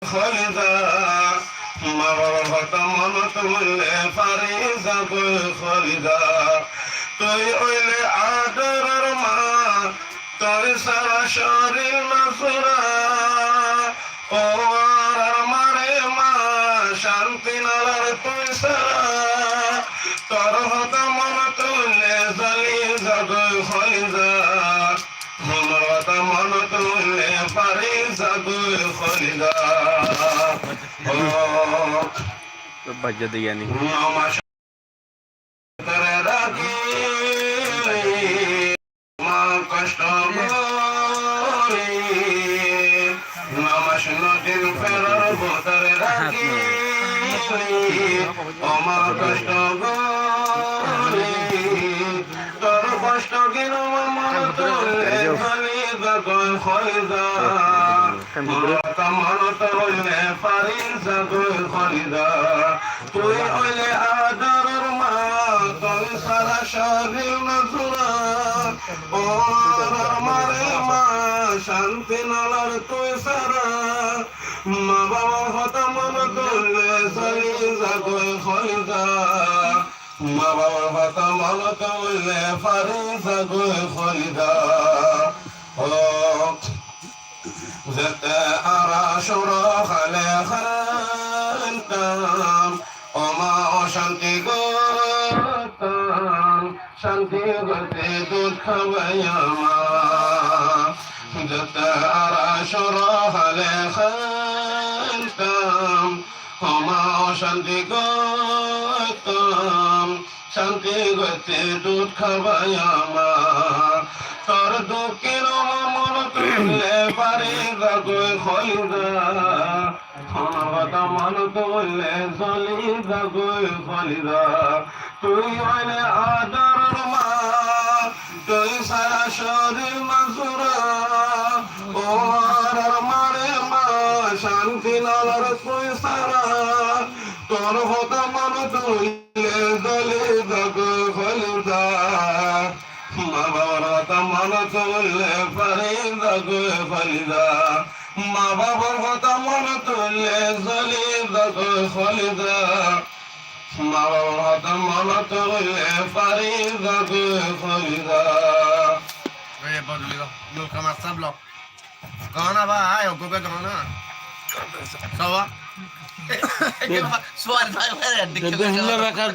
খলিদা মা বাবার কথা মনে তুললে ফারিজা গো খলিদা তুই হইলে আদরের মা তুই সারা শরীর নসরা ও আর মারে মা শান্তি নালার তুই সারা তোর কথা মনে তুললে খলিদা গো খলিদা মনের কথা মনে তুললে ফারিজা গো খলিদা বাজ্যা দিয়ে আনি আমার সাথে রাখি মা কষ্ট করে নামাজ নদীর ফেরার ভোতরে রাখি আমার কষ্ট করে তোর কষ্ট গেল আমার তুললে খলিদা গো খলিদা মনে ফারিজা গো খলিদা তুই হইলে আদরের মা তুই সারা শরীর নজরা ও মারে মা শান্তি নালার তুই সারা মা বাবা হতা মনে তুললে খলিদা গো খলিদা মা বাবা হতা মনে তুললে ফারিজা গো খলিদা زت أرى شراخ لخلتم وما شانتي قطم شانتي قطي دودك وياما زت أرى شراخ لخلتم وما شانتي قطم شانتي قطي دودك وياما তোর দুঃখের মন তুললে ফারিজা গো খলিদা কথা মন তুললে খলিদা গো খলিদা তুই হইলে আদরের মা তুই সারা শরীর নজরা ও আর মারে মা শান্তি নালার তুই সারা তোর কথা মন তুললে খলিদা গো খলিদা মা বাবার কথা মনে তুললে ফারিজা গো খলিদা মা বাবার কথা মনে তুললে খলিদা গো খলিদা মা বাবার কথা মনে তুললে ফারিজা গো খলিদা Gana ba? Ayaw ko ba gana? Sawa? Suwan tayo pa rin. যদি হলে বেকার